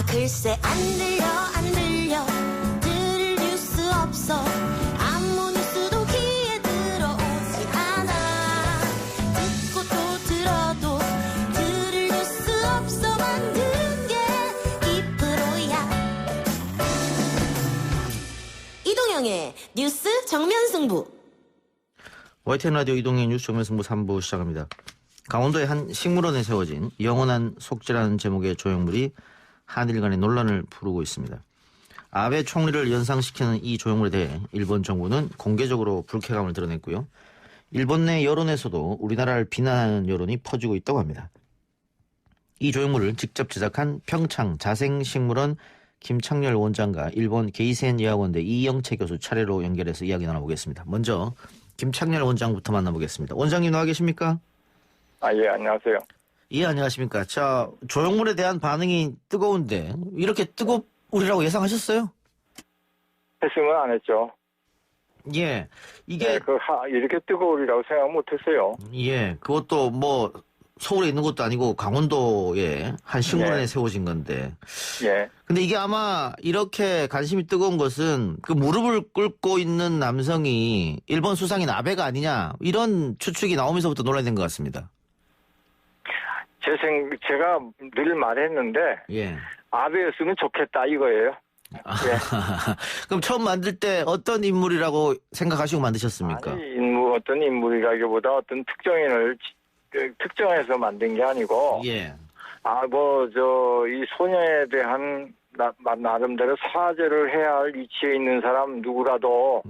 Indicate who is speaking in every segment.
Speaker 1: 글쎄 안 들려 들을 뉴스 없어 아무 뉴스도 귀에 들어오지 않아 듣고 또 들어도 들을 뉴스 없어 만든 게 이 프로야. 이동영의 뉴스 정면승부.
Speaker 2: YTN 라디오 이동영의 뉴스 정면승부 3부 시작합니다. 강원도의 한 식물원에 세워진 영원한 속죄라는 제목의 조형물이 한일 간의 논란을 부르고 있습니다. 아베 총리를 연상시키는 이 조형물에 대해 일본 정부는 공개적으로 불쾌감을 드러냈고요. 일본 내 여론에서도 우리나라를 비난하는 여론이 퍼지고 있다고 합니다. 이 조형물을 직접 제작한 평창 자생식물원 김창렬 원장과 일본 게이센 여학원대 이영채 교수 차례로 연결해서 이야기 나눠보겠습니다. 먼저 김창렬 원장부터 만나보겠습니다. 원장님 나와 계십니까?
Speaker 3: 예, 안녕하세요.
Speaker 2: 예, 안녕하십니까. 자, 조형물에 대한 반응이 뜨거운데 이렇게 뜨겁으리라고 예상하셨어요?
Speaker 3: 했으면 안 했죠.
Speaker 2: 예, 이게
Speaker 3: 이렇게 뜨거우리라고 생각 못 했어요.
Speaker 2: 예, 그것도 뭐 서울에 있는 것도 아니고 강원도에 한 식물원에 세워진 건데.
Speaker 3: 예.
Speaker 2: 근데 이게 아마 이렇게 관심이 뜨거운 것은 그 무릎을 꿇고 있는 남성이 일본 수상인 아베가 아니냐 이런 추측이 나오면서부터 논란이 된 것 같습니다.
Speaker 3: 제가 늘 말했는데
Speaker 2: 예.
Speaker 3: 아베였으면 좋겠다 이거예요. 예.
Speaker 2: 그럼 처음 만들 때 어떤 인물이라고 생각하시고 만드셨습니까?
Speaker 3: 아니, 어떤 인물이라기보다 어떤 특정인을 특정해서 만든 게 아니고,
Speaker 2: 예.
Speaker 3: 이 소녀에 대한 나름대로 사죄를 해야 할 위치에 있는 사람 누구라도,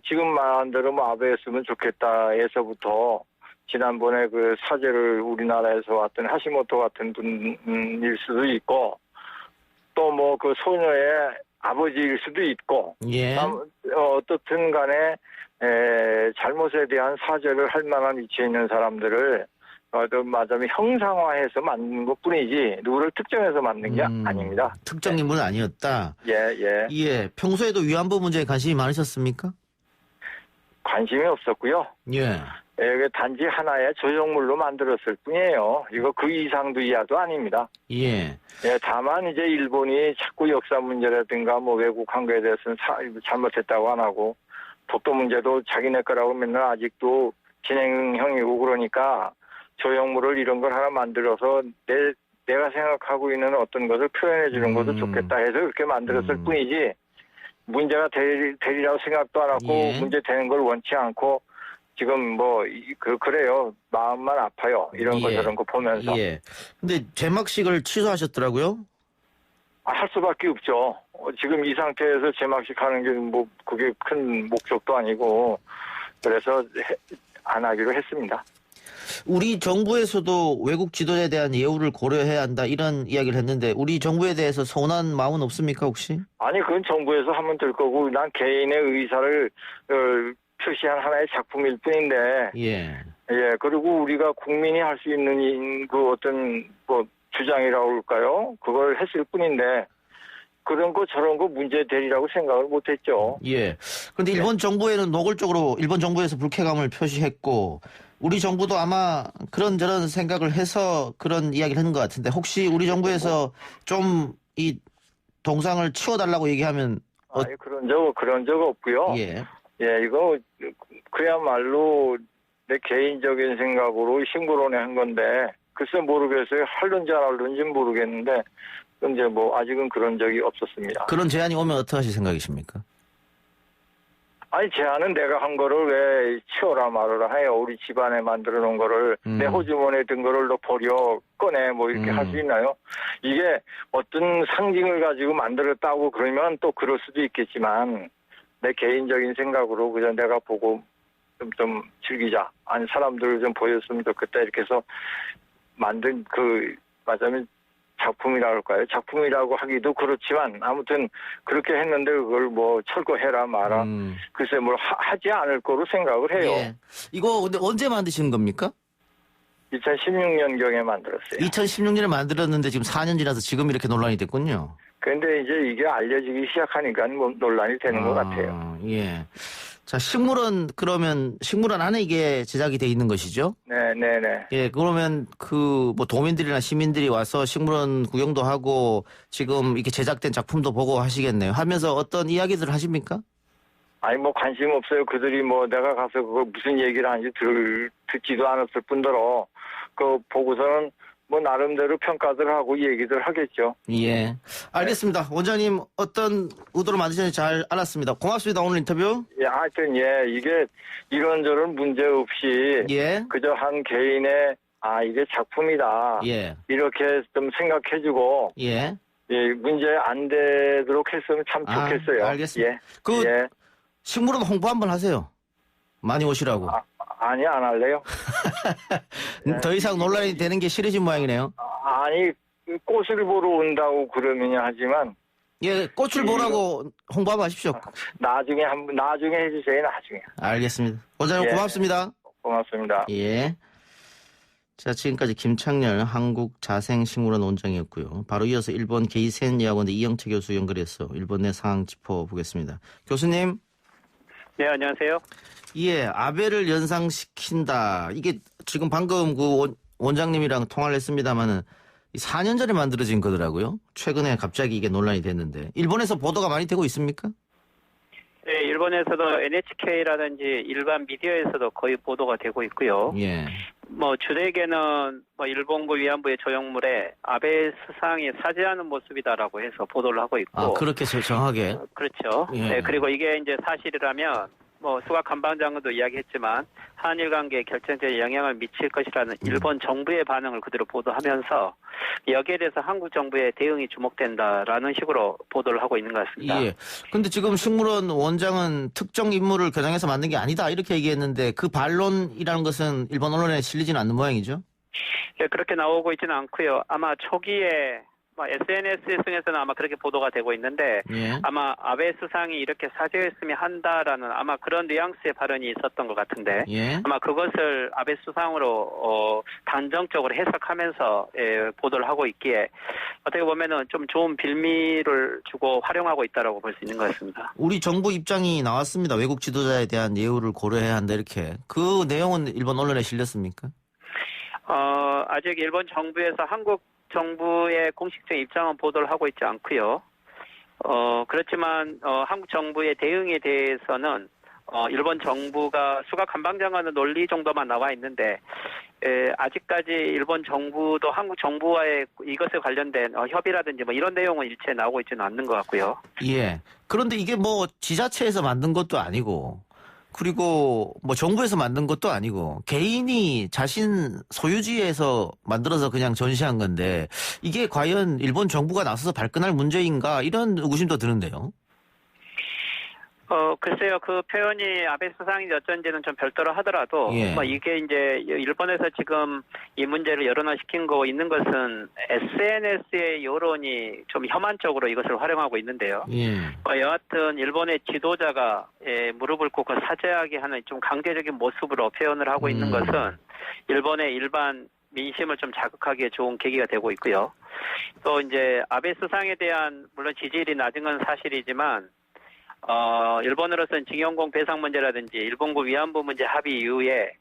Speaker 3: 지금 말한 대로 아베였으면 좋겠다에서부터 지난번에 그 사죄를 우리나라에서 왔던 하시모토 같은 분일 수도 있고, 또 그 소녀의 아버지일 수도 있고,
Speaker 2: 예.
Speaker 3: 어떻든 간에 잘못에 대한 사죄를 할 만한 위치에 있는 사람들을 말하자면 형상화해서 만든 것뿐이지 누구를 특정해서 만든 게 아닙니다.
Speaker 2: 특정 인물은 아니었다.
Speaker 3: 예.
Speaker 2: 예. 평소에도 위안부 문제에 관심이 많으셨습니까?
Speaker 3: 관심이 없었고요.
Speaker 2: 예.
Speaker 3: 단지 하나의 조형물로 만들었을 뿐이에요. 이거 그 이상도 이하도 아닙니다.
Speaker 2: 예.
Speaker 3: 다만 이제 일본이 자꾸 역사 문제라든가 외국 관계에 대해서는 잘못했다고 안 하고 독도 문제도 자기네 거라고 맨날 아직도 진행형이고 그러니까 조형물을 이런 걸 하나 만들어서 내가 생각하고 있는 어떤 것을 표현해 주는 것도 좋겠다 해서 그렇게 만들었을 뿐이지 문제가 되리라고 생각도 안 하고
Speaker 2: 예.
Speaker 3: 문제 되는 걸 원치 않고 지금 그래요. 마음만 아파요. 이런 거 저런 거 보면서.
Speaker 2: 예. 근데 제막식을 취소하셨더라고요?
Speaker 3: 할 수밖에 없죠. 지금 이 상태에서 제막식 하는 게 그게 큰 목적도 아니고 그래서 안 하기로 했습니다.
Speaker 2: 우리 정부에서도 외국 지도자에 대한 예우를 고려해야 한다 이런 이야기를 했는데 우리 정부에 대해서 서운한 마음은 없습니까 혹시?
Speaker 3: 아니 그건 정부에서 하면 될 거고 난 개인의 의사를 표시한 하나의 작품일 뿐인데
Speaker 2: 예.
Speaker 3: 그리고 우리가 국민이 할 수 있는 그 어떤 주장이라고 할까요? 그걸 했을 뿐인데 그런 거 저런 거 문제 되리라고 생각을 못 했죠.
Speaker 2: 예. 그런데 일본 정부에는 노골적으로 일본 정부에서 불쾌감을 표시했고 우리 정부도 아마 그런저런 생각을 해서 그런 이야기를 하는 것 같은데 혹시 우리 정부에서 좀 이 동상을 치워달라고 얘기하면
Speaker 3: 아니 그런 적 없고요.
Speaker 2: 예.
Speaker 3: 이거 그야말로 내 개인적인 생각으로 식물원에 한 건데 글쎄 모르겠어요. 할런지 안 할런지 모르겠는데 근데 아직은 그런 적이 없었습니다.
Speaker 2: 그런 제안이 오면 어떡하실 생각이십니까?
Speaker 3: 아니 제안은 내가 한 거를 왜 치워라 말아라 해요. 우리 집안에 만들어 놓은 거를 내 호주머니에 든 거를 너 버려 꺼내 이렇게 할 수 있나요? 이게 어떤 상징을 가지고 만들었다고 그러면 또 그럴 수도 있겠지만 내 개인적인 생각으로 그냥 내가 보고 좀 즐기자. 아니 사람들을 좀 보였으면 좋겠다 이렇게 해서 만든 맞아면 작품이라고 할까요? 작품이라고 하기도 그렇지만 아무튼 그렇게 했는데 그걸 철거해라 마라. 글쎄 하지 않을 거로 생각을 해요.
Speaker 2: 예. 이거 근데 언제 만드신 겁니까?
Speaker 3: 2016년경에 만들었어요.
Speaker 2: 2016년에 만들었는데 지금 4년 지나서 지금 이렇게 논란이 됐군요.
Speaker 3: 그런데 이제 이게 알려지기 시작하니까 논란이 되는 것 같아요.
Speaker 2: 예. 자, 그러면 식물원 안에 이게 제작이 돼 있는 것이죠?
Speaker 3: 네네네.
Speaker 2: 예, 그러면 뭐 도민들이나 시민들이 와서 식물원 구경도 하고 지금 이렇게 제작된 작품도 보고 하시겠네요. 하면서 어떤 이야기들 하십니까?
Speaker 3: 아니 뭐 관심 없어요. 그들이 뭐 내가 가서 그거 무슨 얘기를 하는지 듣지도 않았을 뿐더러 그 보고서는 뭐 나름대로 평가들 하고 얘기들 하겠죠.
Speaker 2: 예. 알겠습니다. 원장님 어떤 의도로 만드셨는지 잘 알았습니다. 고맙습니다. 오늘 인터뷰.
Speaker 3: 예, 하여튼 이게 이런저런 문제 없이
Speaker 2: 예.
Speaker 3: 그저 한 개인의 이게 작품이다.
Speaker 2: 예.
Speaker 3: 이렇게 좀 생각해주고
Speaker 2: 예.
Speaker 3: 예, 문제 안 되도록 했으면 참 좋겠어요.
Speaker 2: 알겠습니다.
Speaker 3: 예.
Speaker 2: 그
Speaker 3: 예.
Speaker 2: 식물원 홍보 한번 하세요. 많이 오시라고.
Speaker 3: 아니 안 할래요.
Speaker 2: 더 이상 논란이 되는 게 싫으신 모양이네요.
Speaker 3: 아니 꽃을 보러 온다고 그러면 하지만
Speaker 2: 예, 꽃을 보라고 홍보 한번 하십시오.
Speaker 3: 나중에 해주세요. 나중에.
Speaker 2: 알겠습니다. 원장님
Speaker 3: 예.
Speaker 2: 고맙습니다.
Speaker 3: 고맙습니다.
Speaker 2: 예. 자, 지금까지 김창렬 한국자생식물원 원장이었고요. 바로 이어서 일본 게이센 여학원대 이영채 교수 연결해서 일본 내 상황 짚어보겠습니다. 교수님.
Speaker 4: 네, 안녕하세요.
Speaker 2: 예, 아베를 연상시킨다. 이게 지금 방금 그 원장님이랑 통화를 했습니다마는 4년 전에 만들어진 거더라고요. 최근에 갑자기 이게 논란이 됐는데. 일본에서 보도가 많이 되고 있습니까?
Speaker 4: 네, 일본에서도 NHK라든지 일반 미디어에서도 거의 보도가 되고 있고요.
Speaker 2: 예.
Speaker 4: 뭐 주되게는 일본부 위안부의 조형물에 아베 수상이 사죄하는 모습이다라고 해서 보도를 하고 있고.
Speaker 2: 그렇게 정확하게.
Speaker 4: 그렇죠.
Speaker 2: 예.
Speaker 4: 네, 그리고 이게 이제 사실이라면 수가 관방장관도 이야기했지만 한일 관계에 결정적인 영향을 미칠 것이라는 일본 정부의 반응을 그대로 보도하면서 여기에 대해서 한국 정부의 대응이 주목된다라는 식으로 보도를 하고 있는 것 같습니다.
Speaker 2: 예. 근데 지금 식물원 원장은 특정 인물을 겨냥해서 만든 게 아니다 이렇게 얘기했는데 그 반론이라는 것은 일본 언론에 실리지는 않는 모양이죠?
Speaker 4: 네, 그렇게 나오고 있지는 않고요. 아마 초기에 SNS에서는 아마 그렇게 보도가 되고 있는데
Speaker 2: 예.
Speaker 4: 아마 아베 수상이 이렇게 사죄했으면 한다라는 아마 그런 뉘앙스의 발언이 있었던 것 같은데
Speaker 2: 예.
Speaker 4: 아마 그것을 아베 수상으로 단정적으로 해석하면서 보도를 하고 있기에 어떻게 보면은 좀 좋은 빌미를 주고 활용하고 있다라고 볼 수 있는 것 같습니다.
Speaker 2: 우리 정부 입장이 나왔습니다. 외국 지도자에 대한 예우를 고려해야 한다 이렇게. 그 내용은 일본 언론에 실렸습니까?
Speaker 4: 아직 일본 정부에서 한국 정부의 공식적인 입장은 보도를 하고 있지 않고요. 그렇지만 한국 정부의 대응에 대해서는 일본 정부가 수가 관방장관의 논리 정도만 나와 있는데 아직까지 일본 정부도 한국 정부와의 이것에 관련된 협의라든지 이런 내용은 일체 나오고 있지는 않는 것 같고요.
Speaker 2: 예. 그런데 이게 지자체에서 만든 것도 아니고 그리고 정부에서 만든 것도 아니고 개인이 자신 소유지에서 만들어서 그냥 전시한 건데 이게 과연 일본 정부가 나서서 발끈할 문제인가 이런 의구심도 드는데요.
Speaker 4: 글쎄요, 그 표현이 아베 수상이 어쩐지는 좀 별도로 하더라도,
Speaker 2: 예.
Speaker 4: 이게 이제 일본에서 지금 이 문제를 여론화시킨 거 있는 것은 SNS의 여론이 좀 혐한적으로 이것을 활용하고 있는데요.
Speaker 2: 예.
Speaker 4: 여하튼 일본의 지도자가 무릎을 꿇고 사죄하게 하는 좀 강제적인 모습으로 표현을 하고 있는 것은 일본의 일반 민심을 좀 자극하기에 좋은 계기가 되고 있고요. 또 이제 아베 수상에 대한 물론 지지율이 낮은 건 사실이지만, 일본으로서는 징용공 배상 문제라든지 일본군 위안부 문제 합의 이후에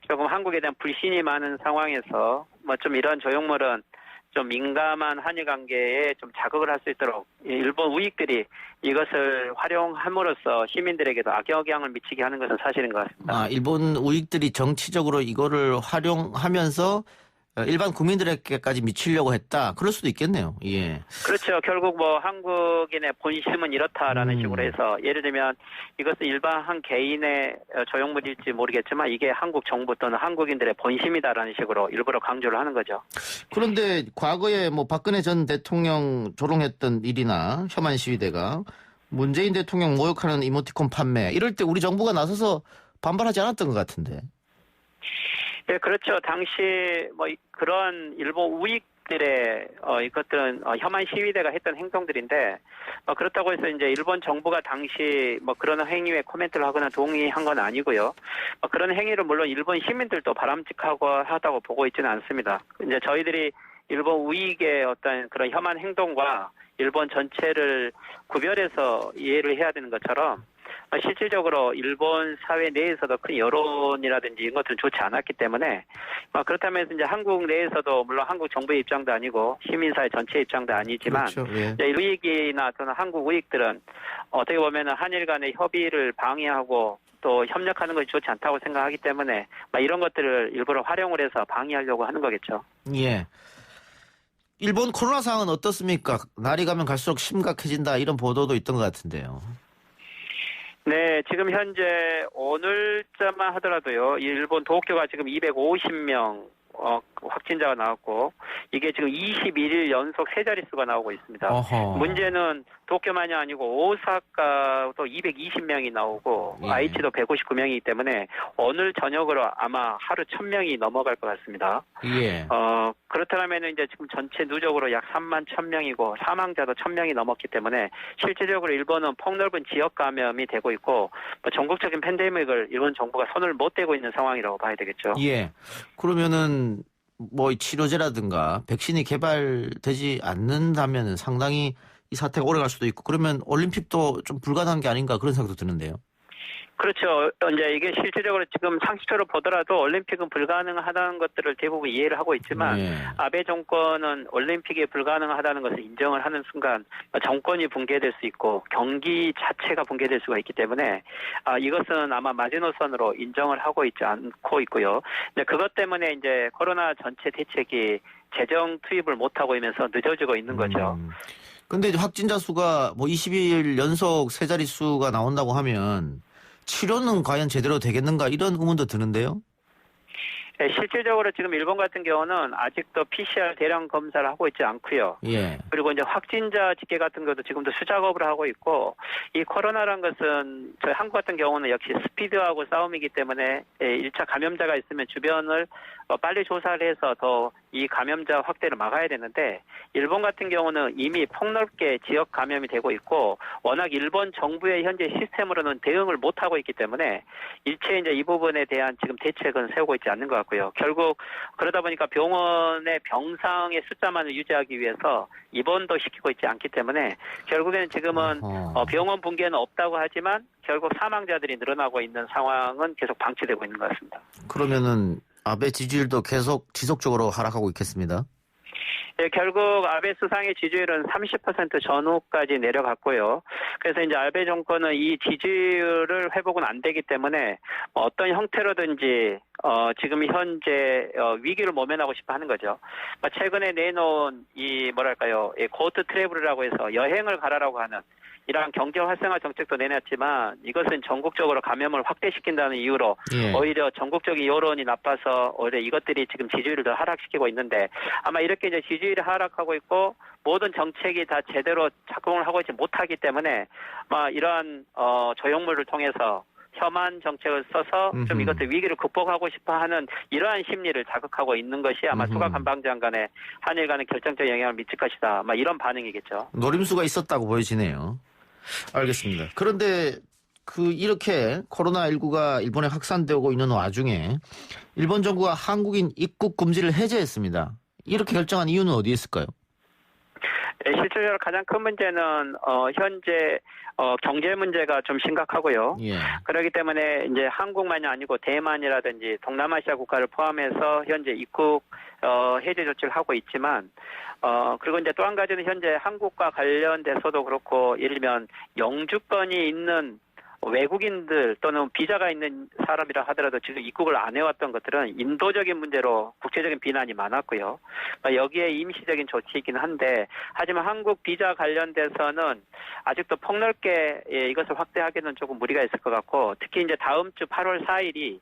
Speaker 4: 조금 한국에 대한 불신이 많은 상황에서 좀 이런 조형물은 좀 민감한 한일 관계에 좀 자극을 할 수 있도록 일본 우익들이 이것을 활용함으로써 시민들에게도 악영향을 미치게 하는 것은 사실인 것 같습니다.
Speaker 2: 일본 우익들이 정치적으로 이거를 활용하면서 일반 국민들에게까지 미치려고 했다. 그럴 수도 있겠네요. 예.
Speaker 4: 그렇죠. 결국 한국인의 본심은 이렇다라는 식으로 해서 예를 들면 이것은 일반 한 개인의 조형물일지 모르겠지만 이게 한국 정부 또는 한국인들의 본심이다라는 식으로 일부러 강조를 하는 거죠.
Speaker 2: 그런데 과거에 박근혜 전 대통령 조롱했던 일이나 혐한 시위대가 문재인 대통령 모욕하는 이모티콘 판매 이럴 때 우리 정부가 나서서 반발하지 않았던 것 같은데.
Speaker 4: 네, 그렇죠. 당시 그런 일본 우익들의 이것들은 혐한 시위대가 했던 행동들인데 그렇다고 해서 이제 일본 정부가 당시 그런 행위에 코멘트를 하거나 동의한 건 아니고요. 그런 행위를 물론 일본 시민들도 바람직하다고 보고 있지는 않습니다. 이제 저희들이 일본 우익의 어떤 그런 혐한 행동과 일본 전체를 구별해서 이해를 해야 되는 것처럼 실질적으로 일본 사회 내에서도 큰 여론이라든지 이런 것들은 좋지 않았기 때문에 그렇다면 이제 한국 내에서도 물론 한국 정부의 입장도 아니고 시민사회 전체 입장도 아니지만
Speaker 2: 그렇죠. 예.
Speaker 4: 이제 우익이나 또는 한국 우익들은 어떻게 보면 한일 간의 협의를 방해하고 또 협력하는 것이 좋지 않다고 생각하기 때문에 이런 것들을 일부러 활용을 해서 방해하려고 하는 거겠죠.
Speaker 2: 예. 일본 코로나 상황은 어떻습니까? 날이 가면 갈수록 심각해진다 이런 보도도 있던 것 같은데요.
Speaker 4: 네, 지금 현재 오늘자만 하더라도요, 일본 도쿄가 지금 250명 확진자가 나왔고, 이게 지금 21일 연속 세 자릿수가 나오고 있습니다.
Speaker 2: 어허.
Speaker 4: 문제는 도쿄만이 아니고 오사카도 220명이 나오고,
Speaker 2: 예.
Speaker 4: 아이치도 159명이기 때문에 오늘 저녁으로 아마 하루 1000명이 넘어갈 것 같습니다.
Speaker 2: 예.
Speaker 4: 그렇다면 이제 지금 전체 누적으로 약 3만 1000명이고 사망자도 1000명이 넘었기 때문에 실질적으로 일본은 폭넓은 지역 감염이 되고 있고 전국적인 팬데믹을 일본 정부가 손을 못 대고 있는 상황이라고 봐야 되겠죠.
Speaker 2: 예. 그러면은 뭐 치료제라든가 백신이 개발되지 않는다면은 상당히 이 사태가 오래 갈 수도 있고 그러면 올림픽도 좀 불가능한 게 아닌가 그런 생각도 드는데요.
Speaker 4: 그렇죠. 이제 이게 실질적으로 지금 상식적으로 보더라도 올림픽은 불가능하다는 것들을 대부분 이해를 하고 있지만
Speaker 2: 예.
Speaker 4: 아베 정권은 올림픽이 불가능하다는 것을 인정을 하는 순간 정권이 붕괴될 수 있고 경기 자체가 붕괴될 수가 있기 때문에 이것은 아마 마지노선으로 인정을 하고 있지 않고 있고요. 근데 그것 때문에 이제 코로나 전체 대책이 재정 투입을 못하고 있면서 늦어지고 있는 거죠.
Speaker 2: 근데 이제 확진자 수가 뭐 20일 연속 세 자릿수가 나온다고 하면 치료는 과연 제대로 되겠는가 이런 의문도 드는데요.
Speaker 4: 네, 실질적으로 지금 일본 같은 경우는 아직도 PCR 대량 검사를 하고 있지 않고요.
Speaker 2: 예.
Speaker 4: 그리고 이제 확진자 집계 같은 것도 지금도 수작업을 하고 있고 이 코로나란 것은 저희 한국 같은 경우는 역시 스피드하고 싸움이기 때문에 1차 감염자가 있으면 주변을 빨리 조사를 해서 더 이 감염자 확대를 막아야 되는데 일본 같은 경우는 이미 폭넓게 지역 감염이 되고 있고 워낙 일본 정부의 현재 시스템으로는 대응을 못하고 있기 때문에 일체 이제 이 부분에 대한 지금 대책은 세우고 있지 않는 것 같고요. 결국 그러다 보니까 병원의 병상의 숫자만을 유지하기 위해서 입원도 시키고 있지 않기 때문에 결국에는 지금은 병원 붕괴는 없다고 하지만 결국 사망자들이 늘어나고 있는 상황은 계속 방치되고 있는 것 같습니다.
Speaker 2: 그러면은 아베 지지율도 계속 지속적으로 하락하고 있겠습니다.
Speaker 4: 네, 결국 아베 수상의 지지율은 30% 전후까지 내려갔고요. 그래서 이제 아베 정권은 이 지지율을 회복은 안 되기 때문에 어떤 형태로든지 지금 현재 위기를 모면하고 싶어 하는 거죠. 최근에 내놓은 이 뭐랄까요, 고트 트래블이라고 해서 여행을 가라라고 하는 이러한 경제 활성화 정책도 내놨지만 이것은 전국적으로 감염을 확대시킨다는 이유로 오히려 전국적인 여론이 나빠서 오히려 이것들이 지금 지지율을 더 하락시키고 있는데 아마 이렇게 이제 지지율이 하락하고 있고 모든 정책이 다 제대로 작동을 하고 있지 못하기 때문에 이러한 조형물을 통해서 혐한 정책을 써서 좀 이것들 위기를 극복하고 싶어하는 이러한 심리를 자극하고 있는 것이 아마 수가 관방장관의 한일 간의 결정적 영향을 미칠 것이다. 이런 반응이겠죠.
Speaker 2: 노림수가 있었다고 보여지네요. 알겠습니다. 그런데 이렇게 코로나19가 일본에 확산되고 있는 와중에 일본 정부가 한국인 입국 금지를 해제했습니다. 이렇게 결정한 이유는 어디에 있을까요?
Speaker 4: 네, 실질적으로 가장 큰 문제는 현재 경제 문제가 좀 심각하고요.
Speaker 2: 예.
Speaker 4: 그렇기 때문에 이제 한국만이 아니고 대만이라든지 동남아시아 국가를 포함해서 현재 입국 해제 조치를 하고 있지만 그리고 이제 또 한 가지는 현재 한국과 관련돼서도 그렇고 예를 들면 영주권이 있는 외국인들 또는 비자가 있는 사람이라 하더라도 지금 입국을 안 해왔던 것들은 인도적인 문제로 국제적인 비난이 많았고요. 여기에 임시적인 조치이긴 한데 하지만 한국 비자 관련돼서는 아직도 폭넓게 이것을 확대하기는 조금 무리가 있을 것 같고 특히 이제 다음 주 8월 4일이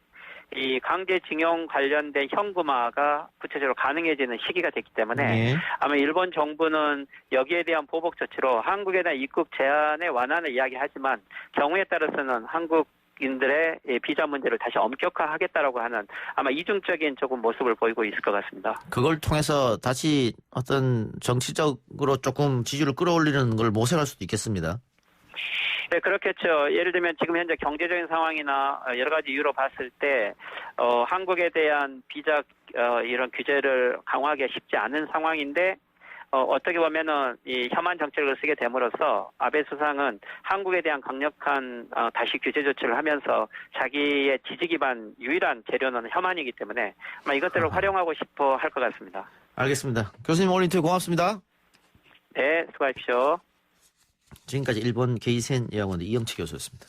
Speaker 4: 이 강제징용 관련된 현금화가 구체적으로 가능해지는 시기가 됐기 때문에 아마 일본 정부는 여기에 대한 보복 조치로 한국에 대한 입국 제한의 완화를 이야기하지만 경우에 따라서는 한국인들의 비자 문제를 다시 엄격화하겠다라고 하는 아마 이중적인 조금 모습을 보이고 있을 것 같습니다.
Speaker 2: 그걸 통해서 다시 어떤 정치적으로 조금 지지율을 끌어올리는 걸 모색할 수도 있겠습니다.
Speaker 4: 네, 그렇겠죠. 예를 들면 지금 현재 경제적인 상황이나 여러 가지 이유로 봤을 때 한국에 대한 비자 이런 규제를 강화하기가 쉽지 않은 상황인데 어떻게 보면은 이 혐한 정책을 쓰게 됨으로써 아베 수상은 한국에 대한 강력한 다시 규제 조치를 하면서 자기의 지지 기반 유일한 재료는 혐한이기 때문에 아마 이것들을 활용하고 싶어 할 것 같습니다.
Speaker 2: 알겠습니다. 교수님 오늘 인터뷰 고맙습니다.
Speaker 4: 네, 수고하십시오.
Speaker 2: 지금까지 일본 게이센 여학원의 이영채 교수였습니다.